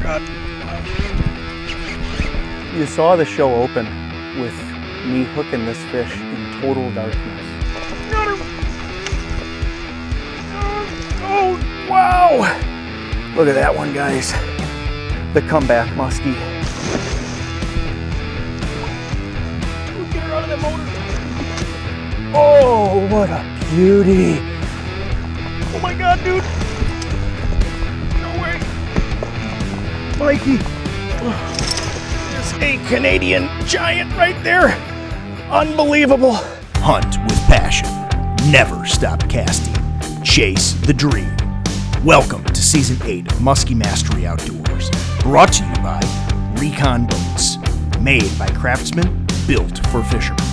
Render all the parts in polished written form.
God. You saw the show open with me hooking this fish in total darkness. Got him! Oh, wow! Look at that one, guys. The comeback muskie. Get her out of that motor. Oh, what a beauty. Oh my God, dude. No way. Mikey. There's a Canadian giant right there. Unbelievable. Hunt with passion. Never stop casting. Chase the dream. Welcome to Season 8 of Musky Mastery Outdoors. Brought to you by Recon Boats. Made by craftsmen, built for fishermen.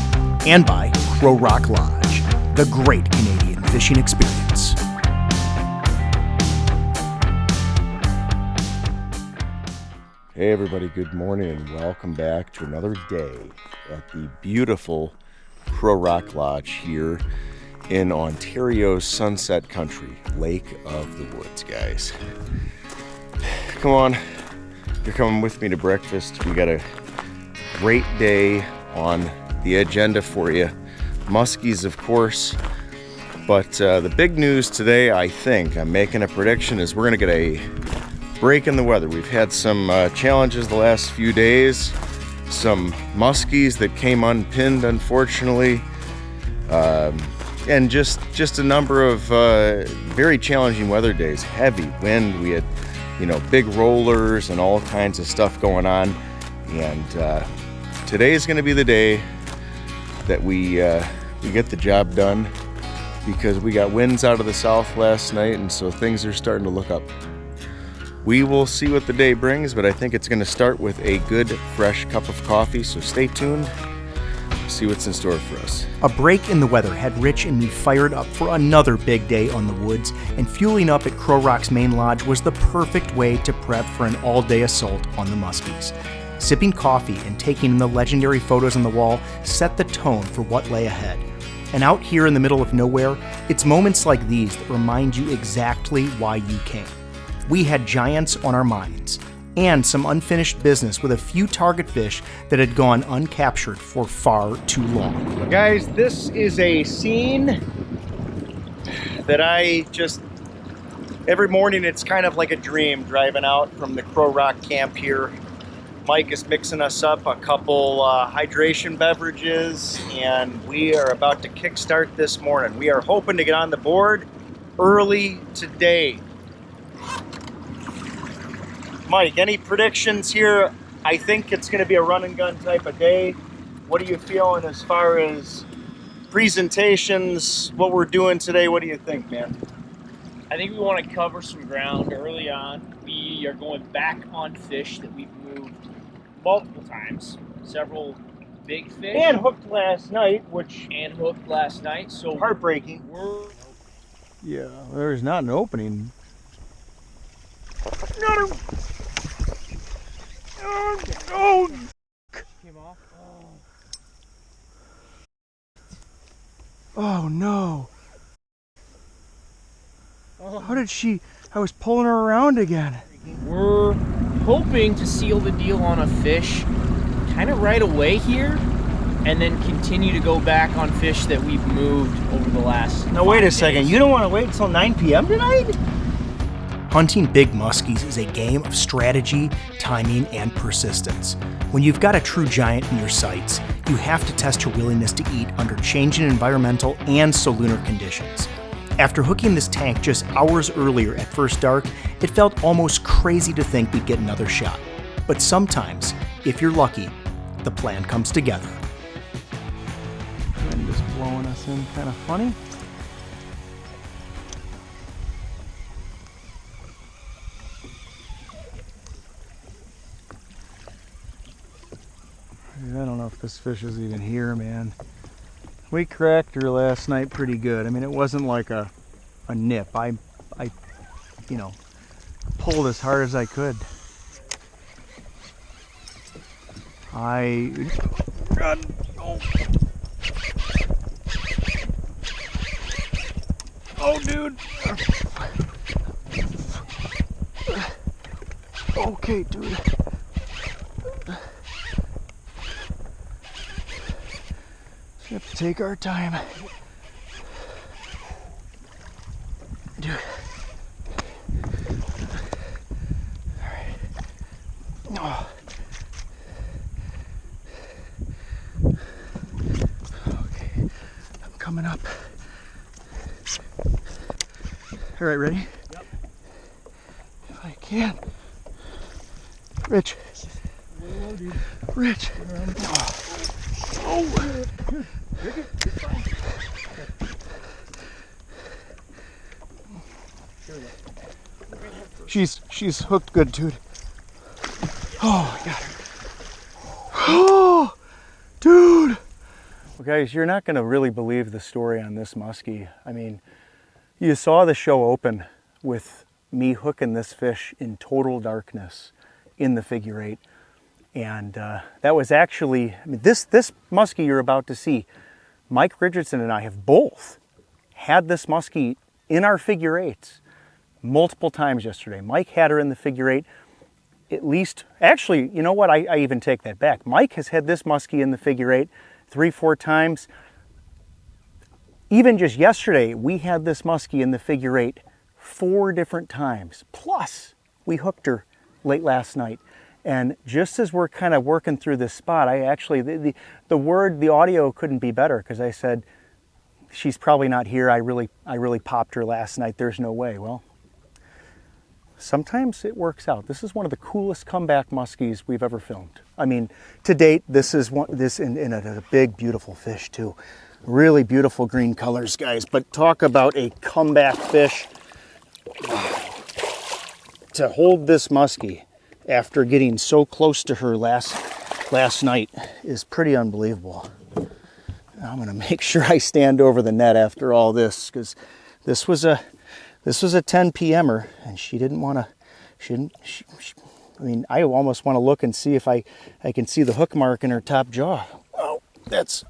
And by Crow Rock Lodge, the great Canadian fishing experience. Hey everybody, good morning and welcome back to another day at the beautiful Crow Rock Lodge here in Ontario's Sunset Country, Lake of the Woods, guys. Come on, you're coming with me to breakfast. We got a great day on the agenda for you. Muskies, of course, but the big news today, I think, I'm making a prediction, is we're gonna get a break in the weather. We've had some challenges the last few days, some muskies that came unpinned, unfortunately, and just a number of very challenging weather days. Heavy wind, we had, big rollers and all kinds of stuff going on, and today is going to be the day that we get the job done, because we got winds out of the south last night, and so things are starting to look up. We will see what the day brings, but I think it's going to start with a good, fresh cup of coffee, so stay tuned. See what's in store for us. A break in the weather had Rich and me fired up for another big day on the woods, and fueling up at Crow Rock's main lodge was the perfect way to prep for an all-day assault on the muskies. Sipping coffee and taking in the legendary photos on the wall set the tone for what lay ahead. And out here in the middle of nowhere, it's moments like these that remind you exactly why you came. We had giants on our minds, and some unfinished business with a few target fish that had gone uncaptured for far too long. Guys, this is a scene that every morning it's kind of like a dream driving out from the Crow Rock camp here. Mike is mixing us up a couple hydration beverages, and we are about to kickstart this morning. We are hoping to get on the board early today. Mike, any predictions here? I think it's going to be a run and gun type of day. What are you feeling as far as presentations, what we're doing today? What do you think, man? I think we want to cover some ground early on. We are going back on fish that we've moved multiple times, several big fish. And hooked last night, so heartbreaking. Yeah, there's not an opening. Got him! Oh! Came off. Oh no! How did she? I was pulling her around again. We're hoping to seal the deal on a fish kind of right away here, and then continue to go back on fish that we've moved over the last. Now wait a second. You don't want to wait until 9 p.m. tonight? Hunting big muskies is a game of strategy, timing, and persistence. When you've got a true giant in your sights, you have to test your willingness to eat under changing environmental and lunar conditions. After hooking this tank just hours earlier at first dark, it felt almost crazy to think we'd get another shot. But sometimes, if you're lucky, the plan comes together. Wind is blowing us in kind of funny. I don't know if this fish is even here, man. We cracked her last night pretty good. I mean, it wasn't like a nip. I pulled as hard as I could. God, oh. Oh, dude. Okay, dude. We have to take our time. Dude. Alright. Oh. Okay. I'm coming up. Alright, ready? Yep. If I can. Rich. Rich. Oh. She's hooked good, dude. Oh, I got her. Oh, dude. Well, guys, you're not going to really believe the story on this muskie. I mean, you saw the show open with me hooking this fish in total darkness in the figure eight. And that was actually, I mean, this muskie you're about to see, Mike Richardson and I have both had this muskie in our figure eights multiple times yesterday. Mike had her in the figure eight at least, actually, you know what, I even take that back. Mike has had this muskie in the figure eight 3-4 times. Even just yesterday, we had this muskie in the figure eight 4 different times. Plus, we hooked her late last night. And just as we're kind of working through this spot, I actually, the audio couldn't be better, because I said, she's probably not here. I really popped her last night. There's no way. Well, sometimes it works out. This is one of the coolest comeback muskies we've ever filmed. I mean, to date, this is a big, beautiful fish too. Really beautiful green colors, guys. But talk about a comeback fish. To hold this muskie after getting so close to her last night is pretty unbelievable. I'm gonna make sure I stand over the net after all this, because this was a 10 p.m.er, and she didn't want to. I mean, I almost want to look and see if I can see the hook mark in her top jaw. Oh, that's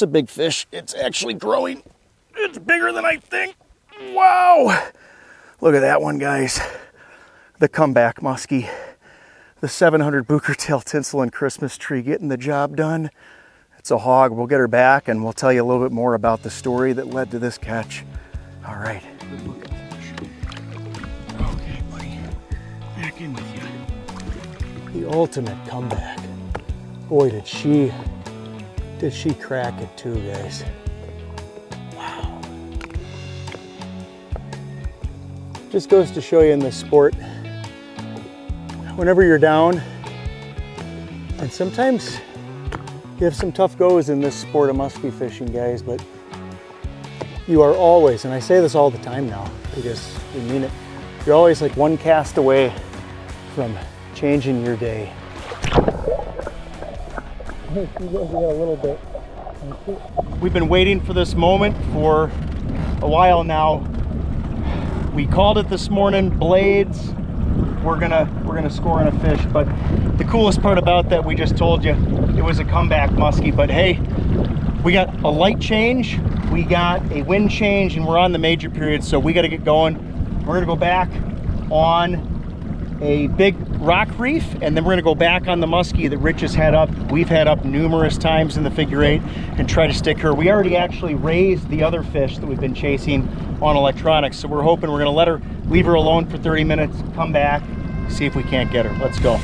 a big fish. It's actually growing. It's bigger than I think. Wow! Look at that one, guys. The comeback muskie. The 700 Booker Tail Tinsel and Christmas Tree getting the job done. It's a hog. We'll get her back, and we'll tell you a little bit more about the story that led to this catch. All right. Okay, buddy. Back in with you. The ultimate comeback. Boy, did she crack it too, guys. Wow. Just goes to show you in this sport, whenever you're down, and sometimes you have some tough goes in this sport of musky fishing, guys, but you are always, and I say this all the time now because we mean it, you're always like one cast away from changing your day. We got a little bit. We've been waiting for this moment for a while now. We called it this morning, blades. We're gonna score on a fish, but the coolest part about that, we just told you, it was a comeback muskie. But hey, we got a light change, we got a wind change, and we're on the major period, so we got to get going. We're gonna go back on a big rock reef, and then we're gonna go back on the muskie that Rich has had up. We've had up numerous times in the figure eight, and try to stick her. We already actually raised the other fish that we've been chasing on electronics, so we're hoping we're gonna leave her alone for 30 minutes, come back, see if we can't get her. Let's go.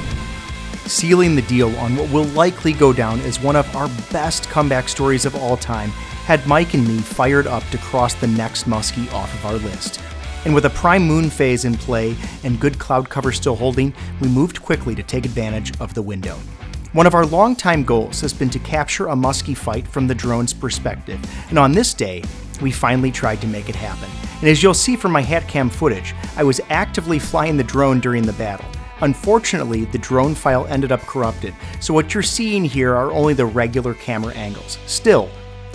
Sealing the deal on what will likely go down as one of our best comeback stories of all time had Mike and me fired up to cross the next muskie off of our list. And with a prime moon phase in play and good cloud cover still holding, we moved quickly to take advantage of the window. One of our longtime goals has been to capture a muskie fight from the drone's perspective, and on this day, we finally tried to make it happen. And as you'll see from my hat cam footage, I was actively flying the drone during the battle. Unfortunately, the drone file ended up corrupted, so what you're seeing here are only the regular camera angles. Still,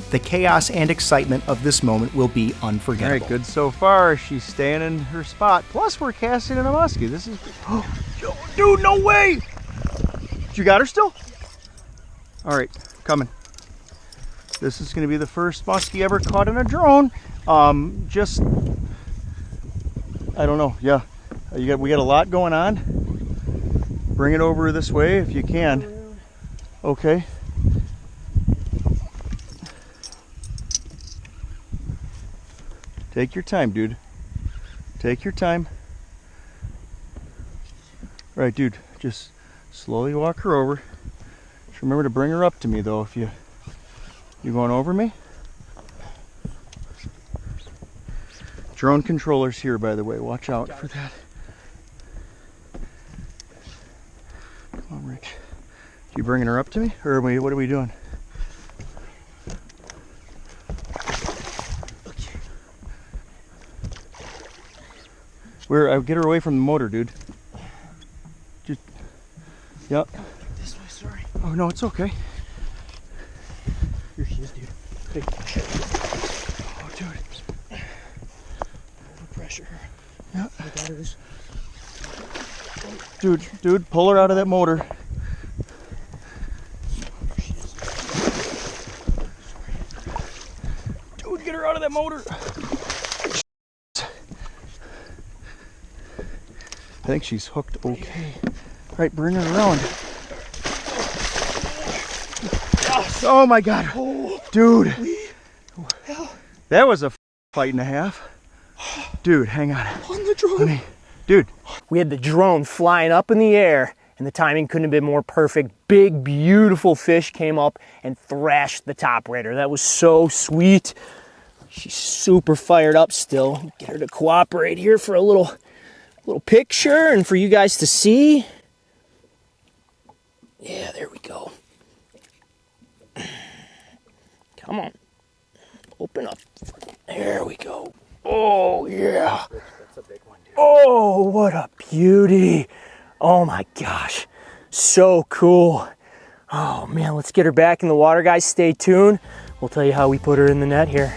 the chaos and excitement of this moment will be unforgettable. All right, good so far. She's staying in her spot. Plus, we're casting in a muskie. This is... Oh, dude, no way! You got her still? All right, coming. This is going to be the first muskie ever caught in a drone. I don't know. Yeah, we got a lot going on. Bring it over this way if you can. Okay. Take your time, dude. Take your time. All right, dude, just slowly walk her over. Just remember to bring her up to me, though, if you going over me. Drone controller's here, by the way. Watch out for that. Come on, Rich. You bringing her up to me, or what are we doing? Get her away from the motor, dude. Just, yep. This way, sorry. Oh no, it's okay. Here she is, dude. Hey. Oh, dude. No pressure. Yeah. That is. Dude, pull her out of that motor. Dude, get her out of that motor. I think she's hooked okay. All right, bring her around. Oh my God. Dude. That was a fight and a half. Dude, hang on. On the drone. Honey, dude. We had the drone flying up in the air, and the timing couldn't have been more perfect. Big, beautiful fish came up and thrashed the topwater. That was so sweet. She's super fired up still. Get her to cooperate here for a little picture and for you guys to see. Yeah, there we go. Come on. Open up. There we go. Oh, yeah. That's a big one, dude. Oh, what a beauty. Oh my gosh. So cool. Oh man, let's get her back in the water, guys. Stay tuned. We'll tell you how we put her in the net here.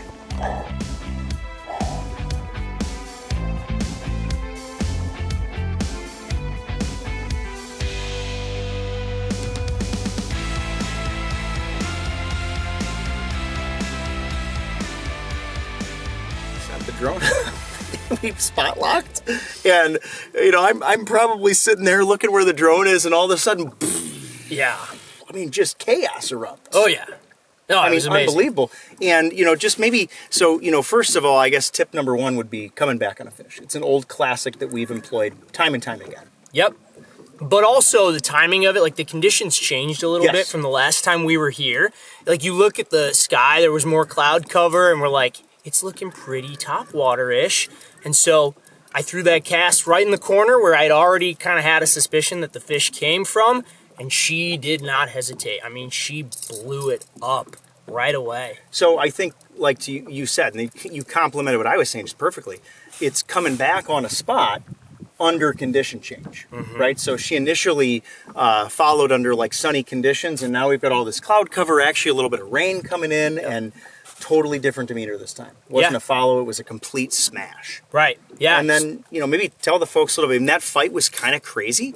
The drone. We've spot locked, and you know I'm probably sitting there looking where the drone is, and all of a sudden, Yeah. I mean, just chaos erupts. Oh yeah. No, I it mean, was amazing. unbelievable. And you know, just maybe so you know, first of all, I guess tip number one would be coming back on a fish. It's an old classic that we've employed time and time again. Yep. But also the timing of it, like the conditions changed a little Yes. bit from the last time we were here. Like you look at the sky, there was more cloud cover, and we're like, it's looking pretty topwater-ish. And so I threw that cast right in the corner where I'd already kind of had a suspicion that the fish came from, and she did not hesitate. I mean, she blew it up right away. So I think, like you said, and you complimented what I was saying just perfectly. It's coming back on a spot under condition change, right? So she initially followed under like sunny conditions, and now we've got all this cloud cover, actually a little bit of rain coming in, and totally different demeanor this time. It wasn't Yeah. a follow, it was a complete smash. Right, yeah. And then, you know, maybe tell the folks a little bit, and that fight was kind of crazy.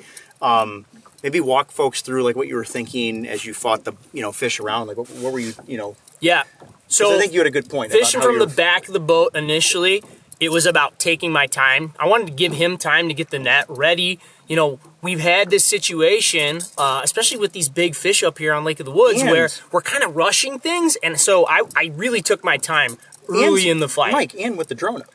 Maybe walk folks through like what you were thinking as you fought the, you know, fish around. Like what were you, you know? Yeah. 'Cause So I think you had a good point. about fishing how from the you're- back of the boat initially, it was about taking my time. I wanted to give him time to get the net ready. You know, we've had this situation, especially with these big fish up here on Lake of the Woods, And- where we're kind of rushing things. And so I really took my time early in the fight. Mike, and with the drone up.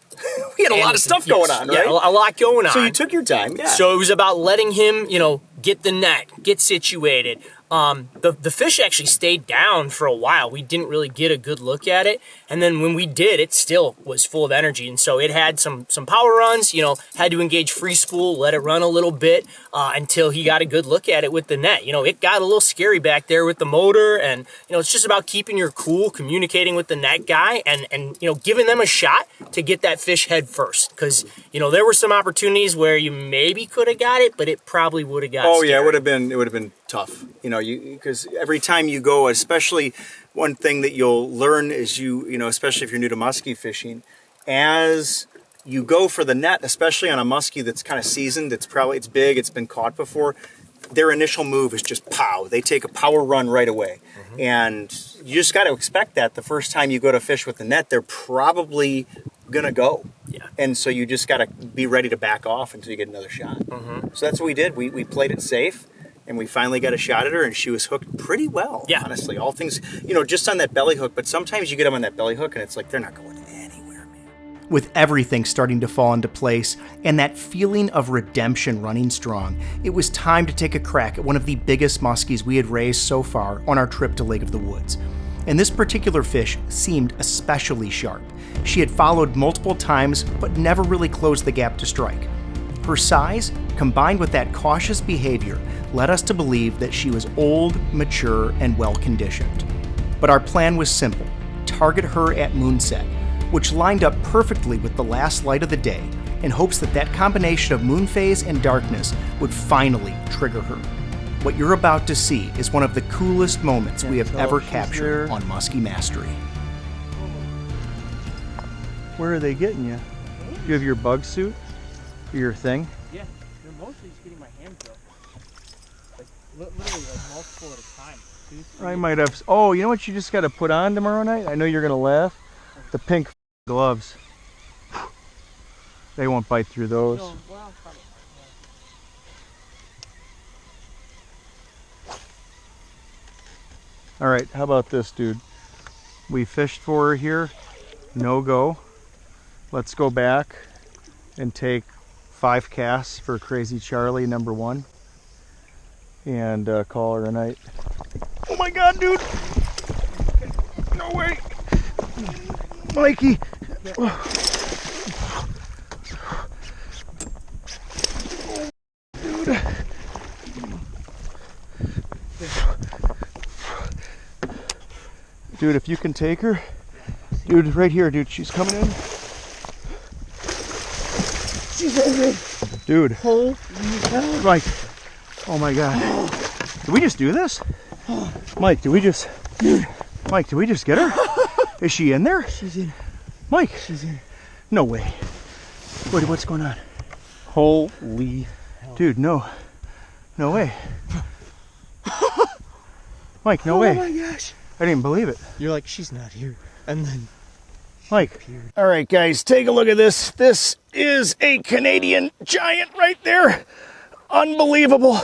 We had a And lot of stuff yes, going on, right? Yeah, a lot going on. So you took your time, yeah. So it was about letting him, you know, get the net, get situated. The fish actually stayed down for a while. We didn't really get a good look at it. And then when we did, it still was full of energy. And so it had some power runs, you know, had to engage free spool, let it run a little bit until he got a good look at it with the net. You know, it got a little scary back there with the motor. And, you know, it's just about keeping your cool, communicating with the net guy and you know, giving them a shot to get that fish head first. Because, you know, there were some opportunities where you maybe could have got it, but it probably would have got Oh scary. yeah, it would have been tough. You know, because every time you go, especially one thing that you'll learn is you know, especially if you're new to muskie fishing, as you go for the net, especially on a muskie that's kind of seasoned, it's big, it's been caught before, their initial move is just pow. They take a power run right away. And you just got to expect that the first time you go to fish with the net, they're probably gonna go. Yeah. And so you just gotta be ready to back off until you get another shot. So that's what we did. We played it safe, and we finally got a shot at her, and she was hooked pretty well. Yeah. Honestly, all things, just on that belly hook. But sometimes you get them on that belly hook, and it's like they're not going anywhere, man. With everything starting to fall into place and that feeling of redemption running strong, it was time to take a crack at one of the biggest muskies we had raised so far on our trip to Lake of the Woods. And this particular fish seemed especially sharp. She had followed multiple times, but never really closed the gap to strike. Her size, combined with that cautious behavior, led us to believe that she was old, mature, and well-conditioned. But our plan was simple: target her at moonset, which lined up perfectly with the last light of the day, in hopes that that combination of moon phase and darkness would finally trigger her. What you're about to see is one of the coolest moments we have ever captured on Musky Mastery. Where are they getting you? Do you have your bug suit? Your thing? Yeah, they're mostly just getting my hands up. Like, literally, like, multiple at a time. 2, 3. I might have. Oh, you know what you just got to put on tomorrow night? I know you're going to laugh. The pink gloves. They won't bite through those. No, well, probably. All right, how about this, dude? We fished for her here. No go. Let's go back and take 5 casts for Crazy Charlie #1 and call her a night. Oh my God, dude! No way! Mikey! Dude! Dude, if you can take her, dude, right here, dude, she's coming in. She's in. Dude. Holy hell. Mike. Oh my God. Did we just do this? Mike, did we just... Dude. Mike, did we just get her? Is she in there? She's in. Mike. She's in. No way. Wait, what's going on? Holy hell. Dude, no. No way. Mike, no way. Oh my gosh. I didn't even believe it. You're like, she's not here. And then... Mike. All right, guys, take a look at this. This is a Canadian giant right there. Unbelievable.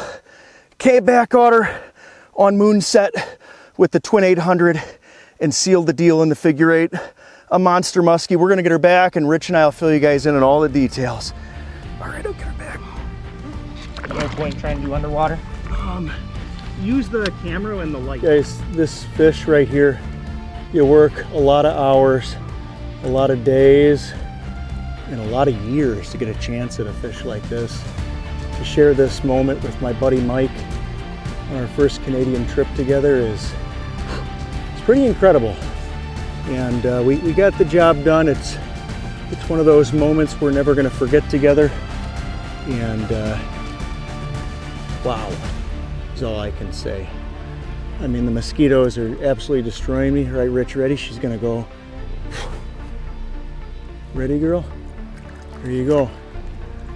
Came back on her on Moonset with the twin 800 and sealed the deal in the figure 8. A monster muskie. We're gonna get her back, and Rich and I will fill you guys in on all the details. All right, I'll get her back. No point trying to do underwater. Use the camera and the light. Guys, this fish right here, you work a lot of hours, a lot of days, and a lot of years to get a chance at a fish like this. To share this moment with my buddy Mike on our first Canadian trip together it's pretty incredible. And we got the job done. It's one of those moments we're never gonna forget together. And wow, is all I can say. I mean, the mosquitoes are absolutely destroying me. Right, Rich, ready? She's gonna go. Ready, girl? Here you go.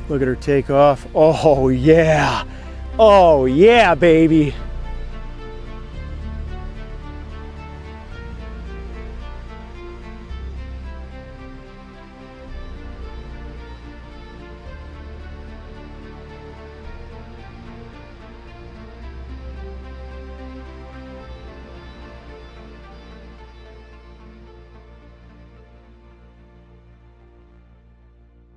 Look at her take off. Oh yeah. Oh yeah, baby.